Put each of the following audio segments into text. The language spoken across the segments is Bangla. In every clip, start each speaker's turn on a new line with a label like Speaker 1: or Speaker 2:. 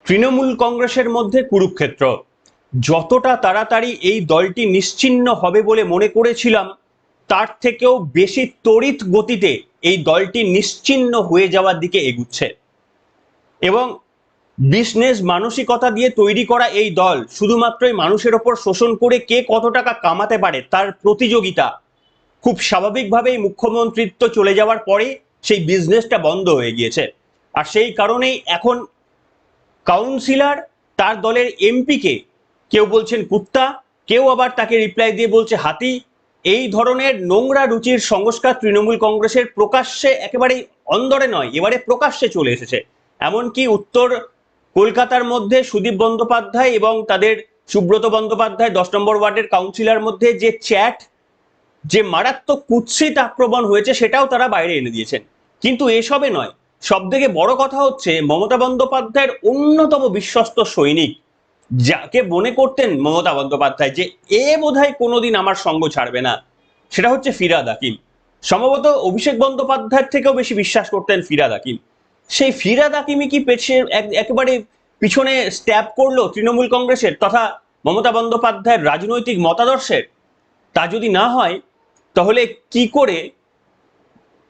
Speaker 1: তৃণমূল কংগ্রেসের মধ্যে কুরুক্ষেত্র। যতটা তাড়াতাড়ি এই দলটি নিশ্চিহ্ন হবে বলে মনে করেছিলাম, তার থেকেও বেশি তড়িৎ গতিতে এই দলটি নিশ্চিহ্ন হয়ে যাওয়ার দিকে এগুচ্ছে। এবং বিজনেস মানসিকতা দিয়ে তৈরি করা এই দল শুধুমাত্রই মানুষের ওপর শোষণ করে কে কত টাকা কামাতে পারে তার প্রতিযোগিতা। খুব স্বাভাবিকভাবেই মুখ্যমন্ত্রিত্ব চলে যাওয়ার পরে সেই বিজনেসটা বন্ধ হয়ে গিয়েছে। আর সেই কারণেই এখন কাউন্সিলর তার দলের এমপিকে কেউ বলছেন কুত্তা, কেউ আবার তাকে রিপ্লাই দিয়ে বলছে হাতি। এই ধরনের নোংরা রুচির সংস্কার তৃণমূল কংগ্রেসের প্রকাশ্যে, একেবারেই অন্দরে নয়, এবারে প্রকাশ্যে চলে এসেছে। এমনকি উত্তর কলকাতার মধ্যে সুদীপ বন্দ্যোপাধ্যায় এবং তাদের সুব্রত বন্দ্যোপাধ্যায় 10 নম্বর ওয়ার্ডের কাউন্সিলর মধ্যে যে চ্যাট, যে মারাত্মক কুৎসিত আক্রমণ হয়েছে, সেটাও তারা বাইরে এনে দিয়েছেন। কিন্তু এসবে নয়, সব থেকে বড় কথা হচ্ছে মমতা বন্দ্যোপাধ্যায়ের অন্যতম বিশ্বস্ত সৈনিক, যাকে মনে করতেন মমতা বন্দ্যোপাধ্যায় যে এ বোধহয় কোনোদিন আমার সঙ্গ ছাড়বে না, সেটা হচ্ছে ফিরহাদ হাকিম। সম্ভবত অভিষেক বন্দ্যোপাধ্যায়ের থেকেও বেশি বিশ্বাস করতেন ফিরহাদ হাকিম। সেই ফিরহাদ হাকিমই কি একেবারে পিছনে স্ট্যাব করলো তৃণমূল কংগ্রেসের তথা মমতা বন্দ্যোপাধ্যায়ের রাজনৈতিক মতাদর্শের? তা যদি না হয়, তাহলে কি করে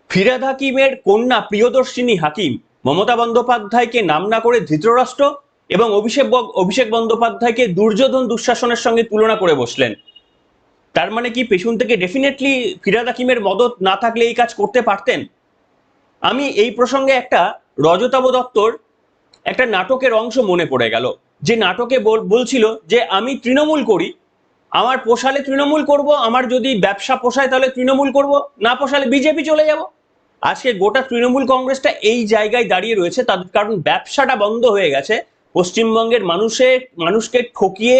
Speaker 1: ফিরহাদ হাকিমের কন্যা প্রিয়দর্শিনী হাকিম মমতা বন্দ্যোপাধ্যায়কে নাম না করে ধৃতরাষ্ট্র এবং অভিষেক বন্দ্যোপাধ্যায়কে দুর্যোধন দুঃশাসনের সঙ্গে তুলনা করে বসলেন? তার মানে কি পেছন থেকে ডেফিনেটলি ফিরহাদ হাকিমের মদত না থাকলে এই কাজ করতে পারতেন? আমি এই প্রসঙ্গে একটা রজতাভ দত্তর একটা নাটকের অংশ মনে পড়ে গেল, যে নাটকে বলছিল যে আমি তৃণমূল করি, আমার পোষালে তৃণমূল করব, আমার যদি ব্যবসা পোষায় তাহলে তৃণমূল করব, না পোষালে বিজেপি চলে যাব। আজকে গোটা তৃণমূল কংগ্রেসটা এই জায়গায় দাঁড়িয়ে রয়েছে, তার কারণ ব্যবসাটা বন্ধ হয়ে গেছে। পশ্চিমবঙ্গের মানুষকে ঠকিয়ে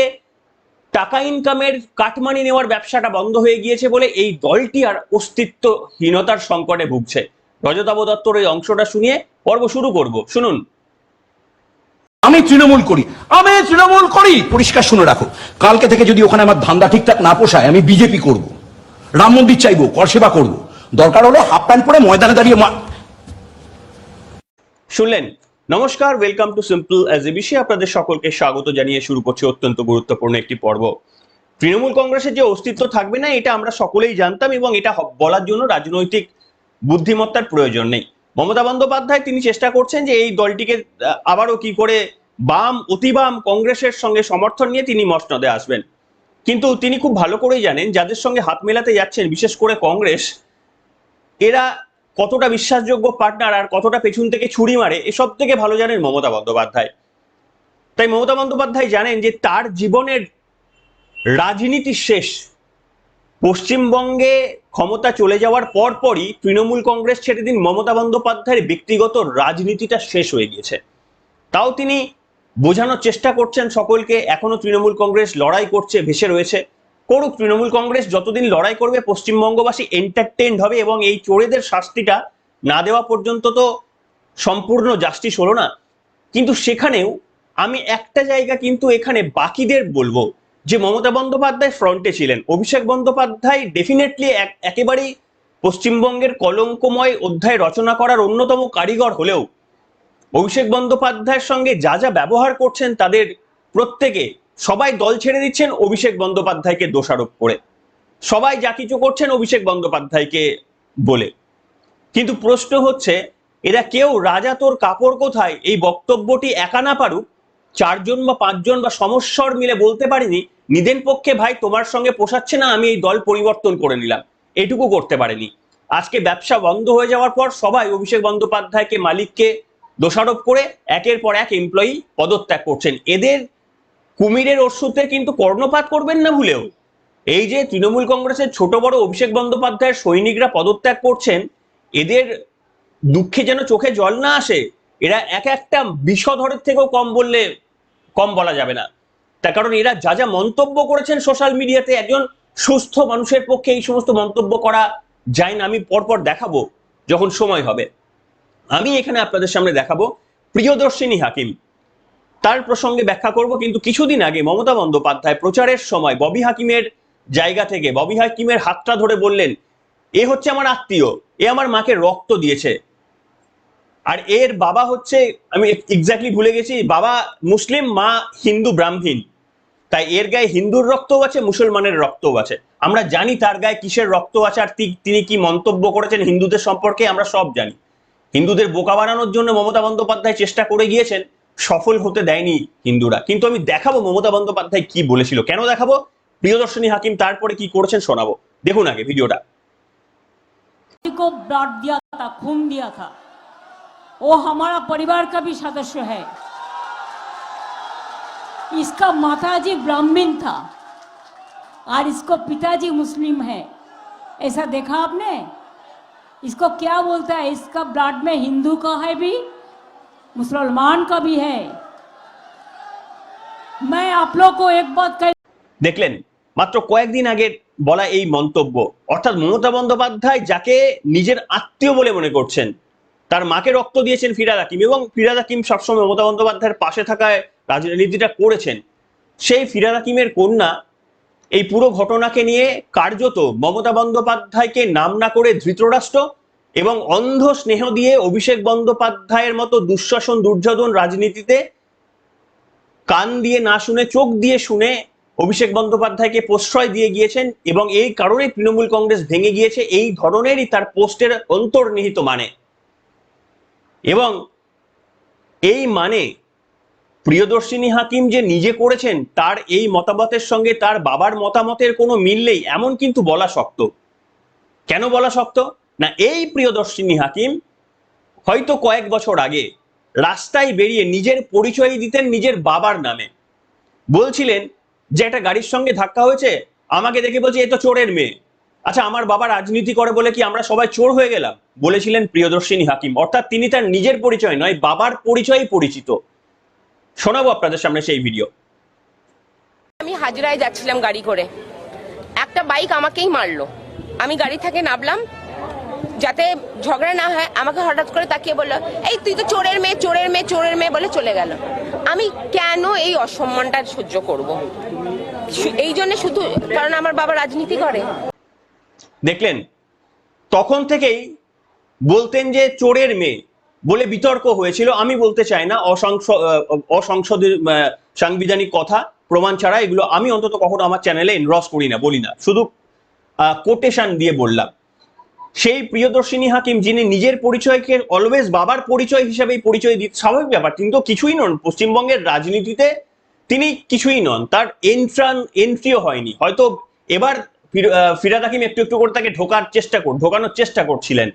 Speaker 1: টাকা ইনকামের কাটমানি নেওয়ার ব্যবসাটা বন্ধ হয়ে গিয়েছে বলে এই দলটি আর অস্তিত্বহীনতার সংকটে ভুগছে। রজতাভ দত্তর এই অংশটা শুনিয়ে পর্ব শুরু করব, শুনুন।
Speaker 2: আমি তৃণমূল করি পরিষ্কার শুনে রাখো, কালকে থেকে যদি ওখানে আমার ধান্দা ঠিকঠাক না পোষায় আমি বিজেপি করব, রাম মন্দির চাইবো, কর সেবা করবো, দরকার হলে হাফ প্যান্ট পরে ময়দানে দাঁড়িয়ে
Speaker 1: শুনলেন। নমস্কার, welcome to simple as a বিষয়। আপনাদের সকলকে স্বাগত জানিয়ে শুরু করছি অত্যন্ত গুরুত্বপূর্ণ একটি পর্ব। তৃণমূল কংগ্রেসের যে অস্তিত্ব থাকবে না, এটা আমরা সকলেই জানতাম, এবং এটা বলার জন্য রাজনৈতিক বুদ্ধিমত্তার প্রয়োজন নেই। মমতা বন্দ্যোপাধ্যায় তিনি চেষ্টা করছেন যে এই দলটিকে আবারও কি করে বাম, অতি বাম কংগ্রেসের সঙ্গে সমর্থন নিয়ে তিনি মসনদে আসবেন। কিন্তু তিনি খুব ভালো করেই জানেন যাদের সঙ্গে হাত মেলাতে যাচ্ছেন, বিশেষ করে কংগ্রেস, এরা কতটা বিশ্বাসযোগ্য পার্টনার আর কতটা পেছন থেকে ছুরি মারে এসব থেকে ভালো জানেন মমতা বন্দ্যোপাধ্যায়। তাই মমতা বন্দ্যোপাধ্যায় জানেন যে তার জীবনের রাজনীতি শেষ। পশ্চিমবঙ্গে ক্ষমতা চলে যাওয়ার পরপরই তৃণমূল কংগ্রেস ছেড়ে দিন মমতা বন্দ্যোপাধ্যায়ের ব্যক্তিগত রাজনীতিটা শেষ হয়ে গিয়েছে। তাও তিনি বোঝানোর চেষ্টা করছেন সকলকে, এখনো তৃণমূল কংগ্রেস লড়াই করছে, ভেসে রয়েছে। করুক, তৃণমূল কংগ্রেস যতদিন লড়াই করবে পশ্চিমবঙ্গবাসী এন্টারটেইনড হবে, এবং এই চোরেদের শাস্তিটা না দেওয়া পর্যন্ত তো সম্পূর্ণ জাস্টিস হলো না। কিন্তু সেখানেও আমি একটা জায়গা কিন্তু এখানে বাকিদের বলবো, যে মমতা বন্দ্যোপাধ্যায় ফ্রন্টে ছিলেন, অভিষেক বন্দ্যোপাধ্যায় ডেফিনেটলি একেবারেই পশ্চিমবঙ্গের কলঙ্কময় অধ্যায় রচনা করার অন্যতম কারিগর হলেও অভিষেক বন্দ্যোপাধ্যায়ের সঙ্গে যা যা ব্যবহার করছেন তাদের প্রত্যেকে, সবাই দল ছেড়ে দিচ্ছেন অভিষেক বন্দ্যোপাধ্যায়কে দোষারোপ করে, সবাই যা কিছু করছেন অভিষেক বন্দ্যোপাধ্যায়কে বলে। কিন্তু প্রশ্ন হচ্ছে, এরা কেউ রাজা তোর কাপড় কোথায় এই বক্তব্যটি একা না পারুক, 4জন বা 5জন বা সমস্বর মিলে বলতে পারিনি নিদেন পক্ষে ভাই তোমার সঙ্গে পোষাচ্ছে না, আমি এই দল পরিবর্তন করে নিলাম, এটুকু করতে পারেনি। আজকে ব্যবসা বন্ধ হয়ে যাওয়ার পর সবাই অভিষেক বন্দ্যোপাধ্যায়কে, মালিককে দোষারোপ করে একের পর এক এমপ্লয়ি পদত্যাগ করছেন। এদের কুমিরের ওষুধে কিন্তু কর্ণপাত করবেন না ভুলেও। এই যে তৃণমূল কংগ্রেসের ছোট বড় অভিষেক বন্দ্যোপাধ্যায়ের সৈনিকরা পদত্যাগ করছেন, এদের দুঃখে যেন চোখে জল না আসে। এরা এক একটা বিষধরের থেকেও কম বলা যাবে না। তার কারণ এরা যা যা মন্তব্য করেছেন সোশ্যাল মিডিয়াতে, একজন সুস্থ মানুষের পক্ষে এই সমস্ত মন্তব্য করা যায় না। আমি পরপর দেখাবো যখন সময় হবে। আমি এখানে আপনাদের সামনে দেখাবো প্রিয়দর্শিনী হাকিম, তার প্রসঙ্গে ব্যাখ্যা করব। কিন্তু কিছুদিন আগে মমতা বন্দ্যোপাধ্যায় প্রচারের সময় ববি হাকিমের জায়গা থেকে ববি হাকিমের হাতটা ধরে বললেন, এ হচ্ছে আমার আত্মীয়, এ আমার মাকে রক্ত দিয়েছে। আর এর বাবা হচ্ছে, আমি এক্স্যাক্টলি ভুলে গেছি, বাবা মুসলিম, মা হিন্দু ব্রাহ্মণ। তাই এর গায়ে হিন্দুর রক্তও আছে, মুসলমানের রক্তও আছে। আমরা জানি তার গায়ে কিসের রক্ত আছে, আর তিনি কি মন্তব্য করেছেন হিন্দুদের সম্পর্কে আমরা সব জানি। হিন্দুদের বোকা বানানোর জন্য মমতা বন্দ্যোপাধ্যায় চেষ্টা করে গিয়েছেন, সফল হতে দেয়নি হিন্দুরা। কিন্তু আমি দেখাবো মমতা বন্দ্যোপাধ্যায় কি বলেছিল। কেন দেখাবো? প্রিয়দর্শিনী হাকিম তারপরে কি করেছেন শোনাবো, দেখুন আগে ভিডিওটা।
Speaker 3: को ब्लड दिया था, खून दिया था, वो हमारा परिवार का भी सदस्य है। इसका माताजी ब्राह्मण था और इसको पिताजी मुस्लिम है। ऐसा देखा आपने? इसको क्या बोलता है, इसका ब्लड में हिंदू का है भी, मुसलमान का भी है। मैं आप लोग को एक बात कह,
Speaker 1: দেখলেন মাত্র কয়েকদিন আগে বলা এই মন্তব্য। অর্থাৎ মমতা বন্দ্যোপাধ্যায় যাকে নিজের আত্মীয় বলে মনে করছেন, তার মাকে রক্ত দিয়েছেন ফিরহাদ হাকিম, এবং ফিরহাদ হাকিম সবসময় মমতা বন্দ্যোপাধ্যায়ের পাশে থাকায় রাজনীতিটা করেছেন। সেই ফিরহাদ হাকিমের কন্যা এই পুরো ঘটনাকে নিয়ে কার্যত মমতা বন্দ্যোপাধ্যায়কে নাম না করে ধৃতরাষ্ট্র এবং অন্ধ স্নেহ দিয়ে অভিষেক বন্দ্যোপাধ্যায়ের মতো দুঃশাসন দুর্যোধন রাজনীতিতে কান দিয়ে না শুনে চোখ দিয়ে শুনে অভিষেক বন্দ্যোপাধ্যায়কে প্রশ্রয় দিয়ে গিয়েছেন, এবং এই কারণে তৃণমূল কংগ্রেস ভেঙে গিয়েছে। এই ধরনেরই তার পোস্টের অন্তর্নিহিত মানে, এবং এই মানে প্রিয়দর্শিনী হাকিম যে নিজে করেছেন তার এই মতামতের সঙ্গে তার বাবার মতামতের কোনো মিল নেই, এমন কিন্তু বলা শক্ত। কেন বলা শক্ত? না, এই প্রিয়দর্শিনী হাকিম হয়তো কয়েক বছর আগে রাস্তায় বেরিয়ে নিজের পরিচয় দিতেন নিজের বাবার নামে। বলছিলেন যে একটা গাড়ির সঙ্গে ধাক্কা হয়েছে, আমাকে দেখে বলছে এ তো চোরের মেয়ে। আচ্ছা, আমার বাবা রাজনীতি করে বলে কি আমরা সবাই চোর হয়ে গেলাম? বলেছিলেন প্রিয়দর্শিনী হাকিম। অর্থাৎ তিনি তার নিজের পরিচয় নয়, বাবার পরিচয়ই পরিচিত। শোনাবো আপনাদের সামনে সেই ভিডিও।
Speaker 4: আমি হাজরায় যাচ্ছিলাম গাড়ি করে, একটা বাইক আমাকেই মারলো। আমি গাড়ি থেকে নামলাম যাতে ঝগড়া না হয়, আমাকে হঠাৎ করে তাকিয়ে বললো, এই তুই তো চোরের মেয়ে, চোরের মেয়ে, চোরের মেয়ে বলে চলে গেল। আমি কেন এই অসম্মানটা সহ্য করব? এই জন্য, শুধু কারণ আমার বাবা রাজনীতি করে।
Speaker 1: দেখলেন, তখন থেকেই বলতেন যে চোরের মেয়ে বলে বিতর্ক হয়েছিল। আমি বলতে চাই না অসংসদীয় সাংবিধানিক কথা প্রমাণ ছাড়া এগুলো আমি অন্তত কখনো আমার চ্যানেলে এনরস করি না, বলি না, শুধু কোটেশন দিয়ে বললাম। সেই প্রিয়দর্শিনী হাকিম যিনি নিজের পরিচয়কে অলওয়েজ বাবার পরিচয় হিসেবেই পরিচয় দিতে, স্বাভাবিক ব্যাপার, তিনি তো কিছুই নন পশ্চিমবঙ্গের রাজনীতিতে, তিনি কিছুই নন, তার এন্ট্রিও হয়নি। হয়তো এবার ফিরহাদ হাকিম একটু একটু করে তাকে ঢোকানোর চেষ্টা করছিলেন।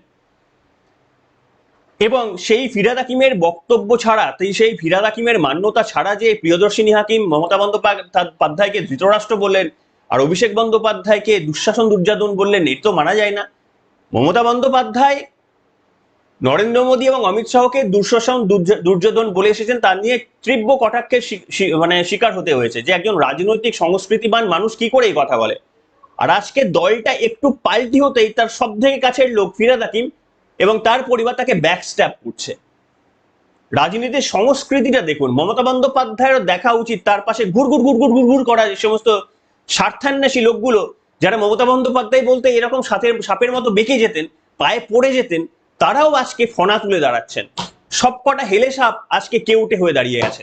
Speaker 1: এবং সেই ফিরহাদ হাকিমের বক্তব্য ছাড়া, সেই ফিরহাদ হাকিমের মান্যতা ছাড়া যে প্রিয়দর্শিনী হাকিম মমতা বন্দ্যোপাধ্যায়কে ধৃতরাষ্ট্র বললেন আর অভিষেক বন্দ্যোপাধ্যায়কে দুঃশাসন দুর্যোধন বললেন, এটা তো মানা যায় না। মমতা বন্দ্যোপাধ্যায় নরেন্দ্র মোদী এবং অমিত শাহকে দুঃশাসন দুর্যোধন বলে এসেছেন, তার নিয়ে তীব্র কটাক্ষের শিকার হতে হয়েছে যে একজন রাজনৈতিক সংস্কৃতিবান মানুষ কি করে এই কথা বলে। আর আজকে দলটা একটু পাল্টি হতেই তার সব থেকে কাছের লোক ফিরহাদ হাকিম এবং তার পরিবার তাকে ব্যাকস্ট্যাপ করছে। রাজনীতির সংস্কৃতিটা দেখুন। মমতা বন্দ্যোপাধ্যায়েরও দেখা উচিত তার পাশে ঘুর ঘুর ঘুর ঘুর ঘুর ঘুর করা যে সমস্ত স্বার্থান্বেষী লোকগুলো, যারা মমতা বন্দ্যোপাধ্যায় বলতে এরকম সাপের মতো বেঁকে যেতেন, পায়ে পড়ে যেতেন, তারাও আজকে ফনা তুলে দাঁড়াচ্ছেন। সবকটা হেলে সাপ আজকে কেউটে হয়ে দাঁড়িয়ে আছে।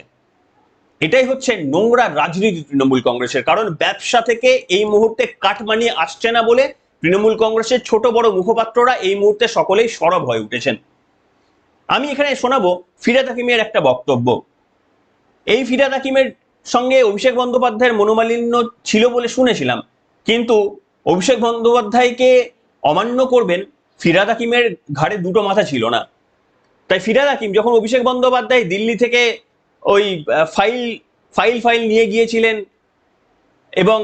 Speaker 1: এটাই হচ্ছে নোংরা রাজনীতি তৃণমূল কংগ্রেসের। কারণ ব্যবসা থেকে এই মুহূর্তে কাটমানিয়ে আসছে না বলে তৃণমূল কংগ্রেসের ছোট বড় মুখপাত্ররা এই মুহূর্তে সকলেই সরব হয়ে উঠেছেন। আমি এখানে শোনাবো ফিরহাদ হাকিমের একটা বক্তব্য। এই ফিরহাদ হাকিমের সঙ্গে অভিষেক বন্দ্যোপাধ্যায়ের মনোমালিন্য ছিল বলে শুনেছিলাম, কিন্তু অভিষেক বন্দ্যোপাধ্যায়কে অমান্য করবেন ফিরহাদ হাকিমের ঘাড়ে দুটো মাথা ছিল না। তাই ফিরহাদ হাকিম যখন অভিষেক বন্দ্যোপাধ্যায় দিল্লি থেকে ওই ফাইল নিয়ে গিয়েছিলেন এবং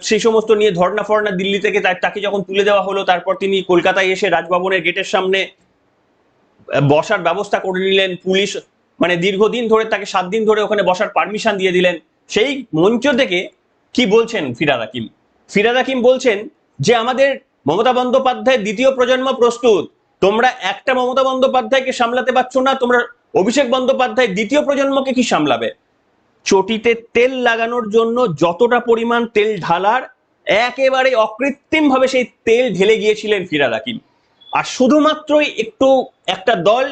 Speaker 1: সেই সমস্ত নিয়ে ধর্ণা ফর্ণা দিল্লি থেকে তাকে যখন তুলে দেওয়া হলো, তারপর তিনি কলকাতায় এসে রাজভবনের গেটের সামনে বসার ব্যবস্থা করে নিলেন। পুলিশ মানে দীর্ঘদিন ধরে তাকে 7 দিন ধরে ওখানে বসার পারমিশন দিয়ে দিলেন। সেই মঞ্চ থেকে কি বলছেন ফিরহাদ হাকিম? ফিরহাদ হাকিম বলছেন যে আমাদের মমতা বন্দ্যোপাধ্যায়ের দ্বিতীয় প্রজন্ম প্রস্তুত, তোমরা একটা মমতা বন্দ্যোপাধ্যায়কে সামলাতে পারছো না, তোমরা অভিষেক বন্দ্যোপাধ্যায়ের দ্বিতীয় প্রজন্মকে কি সামলাবে? চটিতে তেল লাগানোর জন্য যতটা পরিমাণ তেল ঢালার, একেবারে অকৃত্রিম ভাবে সেই তেল ঢেলে গিয়েছিলেন ফিরহাদ হাকিম। আর শুধুমাত্রই একটা দল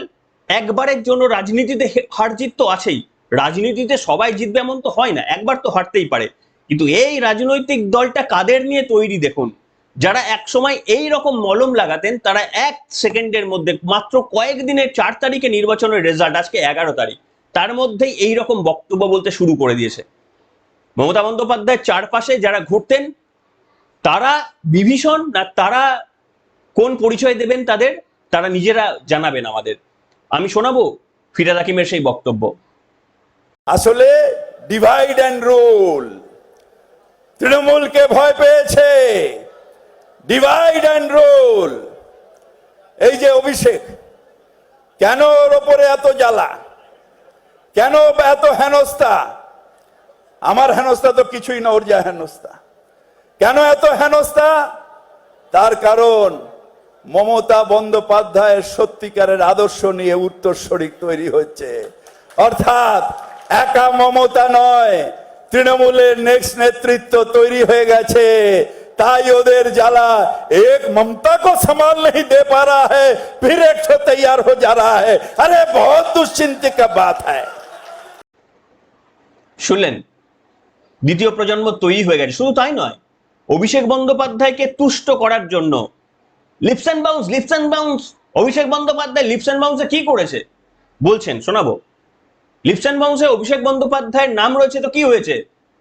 Speaker 1: একবারের জন্য রাজনীতিতে হার জিত তো আছেই, রাজনীতিতে সবাই জিতবে এমন তো হয় না, একবার তো হারতেই পারে। কিন্তু এই রাজনৈতিক দলটা কাদের নিয়ে তৈরি দেখুন, যারা এক সময় এই রকম মলম লাগাতেন তারা 1 সেকেন্ডের মধ্যে, মাত্র কয়েকদিনের, 4 তারিখে নির্বাচনের রেজাল্ট, আজকে 11 তারিখ, তার মধ্যেই এই রকম বক্তব্য বলতে শুরু করে দিয়েছে। মমতা বন্দ্যোপাধ্যায়ের চারপাশে যারা ঘুরতেন তারা বিভীষণ, না তারা কোন পরিচয় দেবেন তাদের, তারা নিজেরা জানাবেন আমাদের। আমি শোনাবো ফিরহাদ হাকিমের সেই বক্তব্য।
Speaker 5: আসলে ডিভাইড অ্যান্ড রুল, তৃণমূলকে ভয় পেয়েছে, ডিভাইড অ্যান্ড রুল। এই যে অভিষেক, কেন ওর ওপরে এত জ্বালা, কেন এত হেনস্থা? আমার হেনস্থা তো কিছুই না, ওর যা হেনস্থা। কেন এত হেনস্থা? তার কারণ মমতা বন্দ্যোপাধ্যায়ের সত্যিকারের আদর্শ নিয়ে উত্তরসূরি তৈরি হচ্ছে। অর্থাৎ একা মমতা নয়, তৃণমূলের নেক্সট নেতৃত্ব তৈরি হয়ে গেছে। তাই ওদের জ্বালা, এক ममता को संभाल नहीं दे पा रहा है, फिर एक तो तैयार हो जा रहा है। अरे बहुत दुश्चिंता का बात है।
Speaker 1: শুনলেন, দ্বিতীয় প্রজন্ম তৈরি হয়ে গেছে। শুধু তাই নয়, অভিষেক বন্দ্যোপাধ্যায়কে তুষ্ট করার জন্য leaps and bounce, leaps and bounce. Abhishek Bandyopadhyay leaps and বাউন্সে কি করেছে বলছেন, শোনাবো। লিপস অ্যান্ড বাউন্সে অভিষেক বন্দ্যোপাধ্যায়ের নাম রয়েছে তো কি হয়েছে,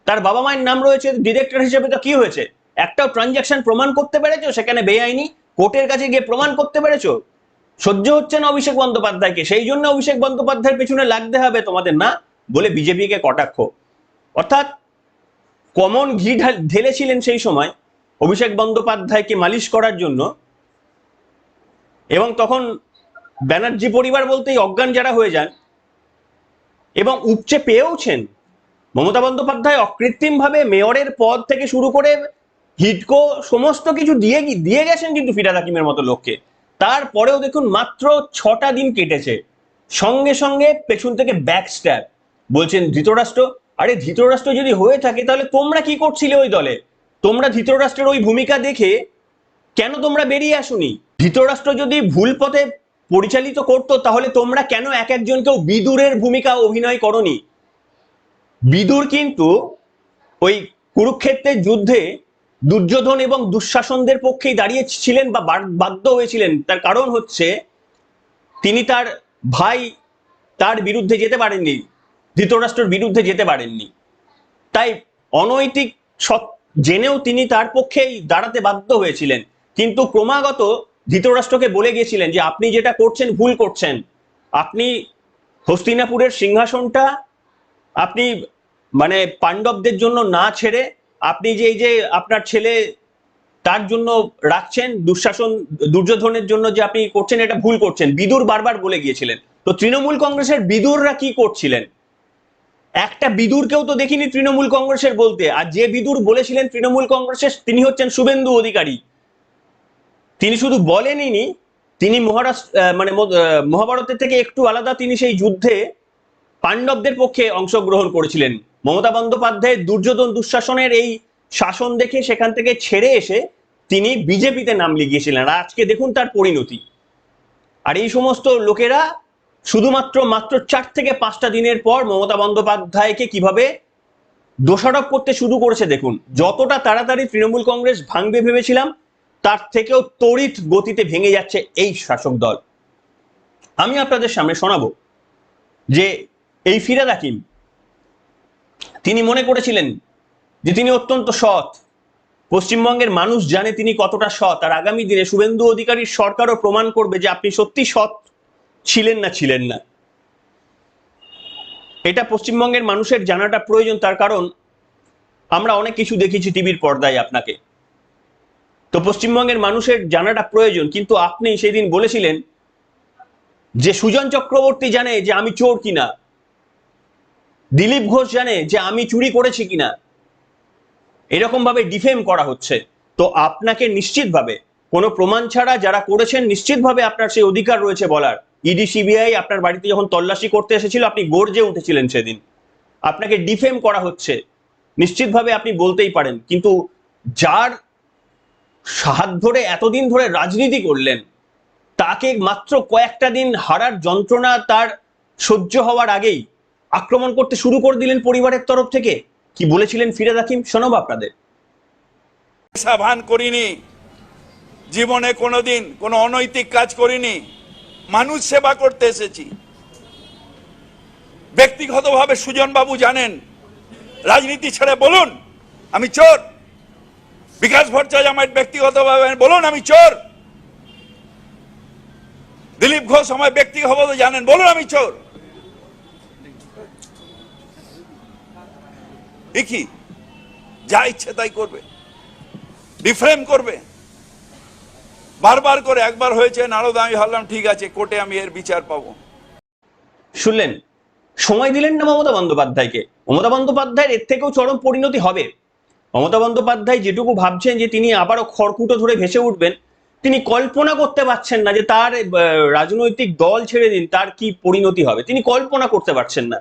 Speaker 1: তার বাবা মায়ের নাম রয়েছে ডিরেক্টর হিসেবে তো কি হয়েছে, একটাও ট্রানজাকশন প্রমাণ করতে পেরেছো সেখানে বেআইনি, কোর্টের কাছে গিয়ে প্রমাণ করতে পেরেছো? সহ্য হচ্ছে না অভিষেক বন্দ্যোপাধ্যায়কে, সেই জন্য অভিষেক বন্দ্যোপাধ্যায়ের পেছনে লাগতে হবে তোমাদের, না বলে বিজেপিকে কটাক্ষ। অর্থাৎ কমন ঘি ঢেলেছিলেন সেই সময় অভিষেক বন্দ্যোপাধ্যায়কে মালিশ করার জন্য, এবং তখন ব্যানার্জি পরিবার বলতেই অজ্ঞান যারা হয়ে যান এবং উপচে পেয়েওছেন। মমতা বন্দ্যোপাধ্যায় অকৃত্রিমভাবে মেয়রের পদ থেকে শুরু করে হিডকো সমস্ত কিছু দিয়ে গেছেন কিন্তু ফিরহাদ হাকিমের মতো লোককে। তারপরেও দেখুন মাত্র 6টা দিন কেটেছে, সঙ্গে সঙ্গে পেছন থেকে ব্যাকস্ট্যাপ, বলছেন ধৃতরাষ্ট্র। আরে ধৃতরাষ্ট্র যদি হয়ে থাকে তাহলে তোমরা কি করছিলে ওই দলে? তোমরা ধৃতরাষ্ট্রের ওই ভূমিকা দেখে কেন তোমরা বেরিয়ে আসুনি? ধৃতরাষ্ট্র যদি ভুল পথে পরিচালিত করতো তাহলে তোমরা কেন এক একজনকেও বিদুরের ভূমিকা অভিনয় করনি? বিদুর কিন্তু ওই কুরুক্ষেত্রের যুদ্ধে দুর্যোধন এবং দুঃশাসনদের পক্ষেই দাঁড়িয়েছিলেন বা বাধ্য হয়েছিলেন। তার কারণ হচ্ছে তিনি তার ভাই তার বিরুদ্ধে যেতে পারেননি, ধৃতরাষ্ট্রের বিরুদ্ধে যেতে পারেননি, তাই অনৈতিক জেনেও তিনি তার পক্ষেই দাঁড়াতে বাধ্য হয়েছিলেন। কিন্তু ক্রমাগত ধৃতরাষ্ট্রকে বলে গিয়েছিলেন যে আপনি যেটা করছেন ভুল করছেন, আপনি হস্তিনাপুরের সিংহাসনটা আপনি মানে পাণ্ডবদের জন্য না ছেড়ে আপনি যে এই যে আপনার ছেলে তার জন্য রাখছেন, দুর্যোধনের জন্য যে আপনি করছেন এটা ভুল করছেন, বিদুর বারবার বলে গিয়েছিলেন। তো তৃণমূল কংগ্রেসের বিদুররা কি করছিলেন? একটা বিদুরকেও তো দেখিনি তৃণমূল কংগ্রেসের বলতে। আর যে বিদুর বলেছিলেন তৃণমূল কংগ্রেসের, তিনি হচ্ছেন শুভেন্দু অধিকারী। তিনি শুধু বলেনইনি, তিনি মহাভারতের থেকে একটু আলাদা, তিনি সেই যুদ্ধে পাণ্ডবদের পক্ষে অংশগ্রহণ করেছিলেন। মমতা বন্দ্যোপাধ্যায়ের দুর্যোধন দুঃশাসনের এই শাসন দেখে সেখান থেকে ছেড়ে এসে তিনি বিজেপিতে নাম লিখিয়েছিলেন। আর আজকে দেখুন তার পরিণতি। আর এই সমস্ত লোকেরা শুধুমাত্র 4 থেকে 5টা দিনের পর মমতা বন্দ্যোপাধ্যায়কে কিভাবে দোষারোপ করতে শুরু করেছে দেখুন। যতটা তাড়াতাড়ি তৃণমূল কংগ্রেস ভাঙবে ভেবেছিলাম তার থেকেও তড়িৎ গতিতে ভেঙে যাচ্ছে এই শাসক দল। আমি আপনাদের সামনে শোনাবো যে এই ফিরহাদ হাকিম, তিনি মনে করেছিলেন যে তিনি অত্যন্ত সৎ, পশ্চিমবঙ্গের মানুষ জানে তিনি কতটা সৎ, আর আগামী দিনে শুভেন্দু অধিকারীর সরকারও প্রমাণ করবে যে আপনি সত্যি সৎ ছিলেন না। এটা পশ্চিমবঙ্গের মানুষের জানাটা প্রয়োজন, তার কারণ আমরা অনেক কিছু দেখেছি টিভির পর্দায় আপনাকে, তো পশ্চিমবঙ্গের মানুষের জানাটা প্রয়োজন। কিন্তু আপনি সেদিন বলেছিলেন যে সুজন চক্রবর্তী জানে যে আমি চোর কিনা, দিলীপ ঘোষ জানে যে আমি চুরি করেছি কিনা, এরকম ভাবে ডিফেম করা হচ্ছে। তো আপনাকে নিশ্চিতভাবে কোনো প্রমাণ ছাড়া যারা করেছেন নিশ্চিতভাবে আপনার সেই অধিকার রয়েছে বলার। ইডি সিবিআই আপনার বাড়িতে যখন তল্লাশি করতে এসেছিল আপনি গর্জে উঠেছিলেন সেদিন, আপনাকে ডিফেম করা হচ্ছে, নিশ্চিতভাবে আপনি বলতেই পারেন। কিন্তু যার হাত ধরে এতদিন ধরে রাজনীতি করলেন, তাকে মাত্র কয়েকটা দিন হারার যন্ত্রণা তার সহ্য হওয়ার আগেই আক্রমণ করতে শুরু করে দিলেন পরিবারের তরফ থেকে। কি বলেছিলেন ফিরহাদ হাকিম, শোনাবো আপনাদের।
Speaker 5: ভান করিনি, জীবনে কোনোদিন কোনো অনৈতিক কাজ করিনি, মানুষ সেবা করতে এসেছি। ব্যক্তিগতভাবে সুজন বাবু জানেন, রাজনীতি ছেড়ে বলুন আমি চোর। বিকাশ ভট্টাচার্য আমার ব্যক্তিগতভাবে বলুন আমি চোর। দিলীপ ঘোষ আমার ব্যক্তিগতভাবে জানেন, বলুন আমি চোর। কি যা ইচ্ছে তাই করবে, ডিফ্রেম করবে বারবার করে। একবার হয়েছে নারদ, আমি ভাবলাম ঠিক আছে কোর্টে আমি এর বিচার পাবো।
Speaker 1: শুনলেন, সময় দিলেন না মমতা বন্দ্যোপাধ্যায়কে। মমতা বন্দ্যোপাধ্যায়ের এর থেকেও চরম পরিণতি হবে। মমতা বন্দ্যোপাধ্যায় যেটুকু ভাবছেন যে তিনি আবারও খড়কুটো ধরে ভেসে উঠবেন, তিনি কল্পনা করতে পারছেন না যে তার রাজনৈতিক দল ছেড়ে দিন তার কি পরিণতি হবে। তিনি কল্পনা করতে পারছেন না।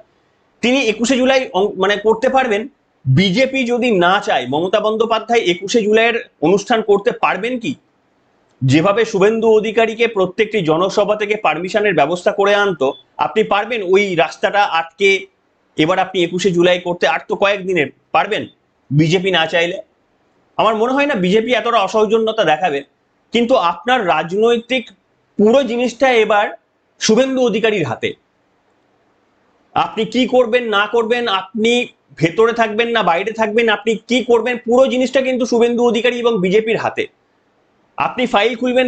Speaker 1: তিনি 21শে জুলাই মানে করতে পারবেন, বিজেপি যদি না চায় মমতা বন্দ্যোপাধ্যায় 21শে জুলাইয়ের অনুষ্ঠান করতে পারবেন কি? যেভাবে শুভেন্দু অধিকারীকে প্রত্যেকটি জনসভা থেকে পারমিশনের ব্যবস্থা করে আনতো, আপনি পারবেন ওই রাস্তাটা আটকে এবার আপনি 21শে জুলাই করতে? আর তো কয়েকদিনের পারবেন বিজেপি না চাইলে। আমার মনে হয় না বিজেপি এতটা অসৌজন্যতা দেখাবে। কিন্তু আপনার রাজনৈতিক পুরো জিনিসটা এবার শুভেন্দু অধিকারীর হাতে। আপনি কি করবেন না করবেন, আপনি ভেতরে থাকবেন না বাইরে থাকবেন, আপনি কি করবেন, পুরো জিনিসটা কিন্তু শুভেন্দু অধিকারী এবং বিজেপির হাতে। আপনি ফাইল খুলবেন,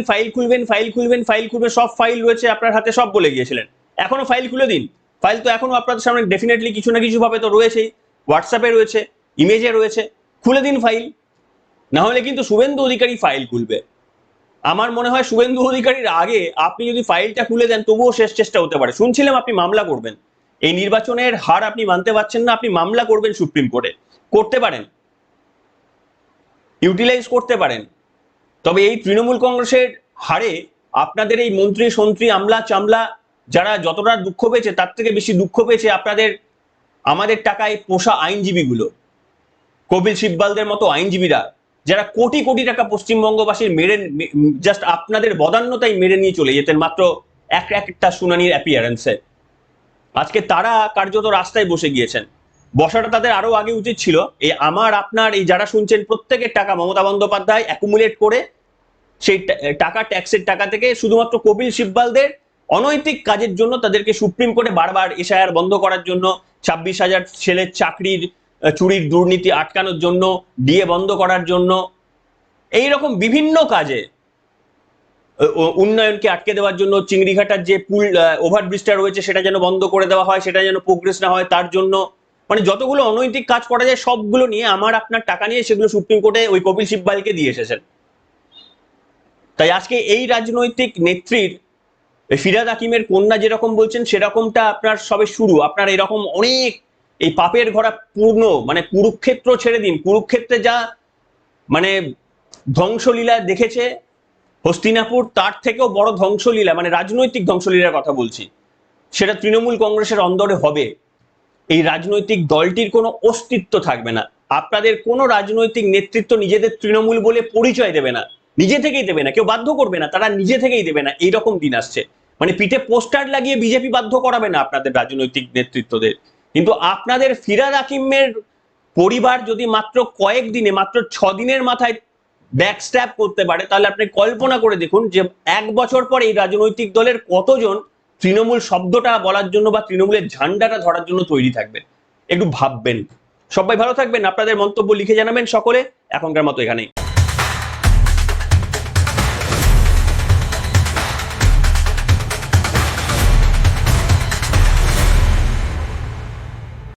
Speaker 1: সব ফাইল রয়েছে আপনার হাতে, সব বলে গিয়েছিলেন। এখনো ফাইল খুলে দিন। ফাইল তো এখনো আপনাদের সামনে ডেফিনেটলি কিছু না কিছু ভাবে তো রয়েছেই, হোয়াটসঅ্যাপে রয়েছে, ইমেজে রয়েছে, খুলে দিন ফাইল। না হলে কিন্তু শুভেন্দু অধিকারী ফাইল খুলবে। আমার মনে হয় শুভেন্দু অধিকারীর আগে আপনি যদি ফাইলটা খুলে দেন তবুও শেষ চেষ্টা হতে পারে। শুনছিলাম আপনি মামলা করবেন, এই নির্বাচনের হার আপনি মানতে পারছেন না, আপনি মামলা করবেন সুপ্রিম কোর্টে। করতে পারেন, ইউটিলাইজ করতে পারেন। তবে এই তৃণমূল কংগ্রেসের হারে আপনাদের এই মন্ত্রী সন্ত্রী আমলা চামলা যারা যতটা দুঃখ পেয়েছে তার থেকে বেশি দুঃখ পেয়েছে আপনাদের আমাদের টাকায় পোষা আইনজীবীগুলো, কপিল সিব্বালদের মতো আইনজীবীরা, যারা কোটি কোটি টাকা পশ্চিমবঙ্গবাসীর মেরে জাস্ট আপনাদের বদান্যতাই মেরে নিয়ে চলে যেতেন মাত্র একটা শুনানির অ্যাপিয়ারেন্সে। আজকে তারা কার্যত রাস্তায় বসে গিয়েছেন। বসাটা তাদের আরো আগে উচিত ছিল। এই আমার আপনার এই যারা শুনছেন প্রত্যেকের টাকা মমতা বন্দ্যোপাধ্যায় অ্যাকুমুলেট করে সেই টাকা, ট্যাক্সের টাকা থেকে শুধুমাত্র কপিল সিব্বালদের অনৈতিক কাজের জন্য তাদেরকে সুপ্রিম কোর্টে বারবার এসআইআর বন্ধ করার জন্য, 26,000 ছেলের চাকরির চুরির দুর্নীতি আটকানোর জন্য, ডিএ বন্ধ করার জন্য, এইরকম বিভিন্ন কাজে, উন্নয়নকে আটকে দেওয়ার জন্য, চিংড়িঘাটার যে পুল ওভারব্রিজটা রয়েছে সেটা যেন বন্ধ করে দেওয়া হয়, সেটা যেন প্রোগ্রেস না হয় তার জন্য, মানে যতগুলো অনৈতিক কাজ করা যায় সবগুলো নিয়ে আমার আপনার টাকা নিয়ে সেগুলো সুপ্রিম কোর্টে ওই কপিল সিব্বালকে দিয়ে এসেছেন। তাই আজকে এই রাজনৈতিক নেত্রীর ফিরহাদ হাকিমের কন্যা যেরকম বলছেন সেরকমটা আপনার সবে শুরু। আপনার এরকম অনেক এই পাপের ঘোড়া পূর্ণ, মানে কুরুক্ষেত্র ছেড়ে দিন, কুরুক্ষেত্রে যা মানে ধ্বংসলীলা দেখেছে হস্তিনাপুর, তার থেকেও বড় ধ্বংসলীলা, মানে রাজনৈতিক ধ্বংসলীলার কথা বলছি, সেটা তৃণমূল কংগ্রেসের অন্দরে হবে। এই রাজনৈতিক দলটির কোনো অস্তিত্ব থাকবে না। আপনাদের কোনো রাজনৈতিক নেতৃত্ব নিজেদের তৃণমূল বলে পরিচয় দেবে না, নিজে থেকেই দেবে না, কেউ বাধ্য করবে না, তারা নিজে থেকেই দেবে না। এইরকম দিন আসছে, মানে পিঠে পোস্টার লাগিয়ে বিজেপি বাধ্য করাবে না আপনাদের রাজনৈতিক নেতৃত্বদের। কিন্তু আপনাদের ফিরহাদ হাকিমের পরিবার যদি মাত্র কয়েকদিনে, মাত্র 6 দিনের মাথায় ব্যাকস্ট্যাপ করতে পারে, তাহলে আপনি কল্পনা করে দেখুন যে 1 বছর পর এই রাজনৈতিক দলের কতজন তৃণমূল শব্দটা বলার জন্য বা তৃণমূলের ঝান্ডাটা ধরার জন্য তৈরি থাকবেন। একটু ভাববেন। সবাই ভালো থাকবেন, আপনাদের মন্তব্য লিখে জানাবেন সকলে। এখনকার মতো এখানেই।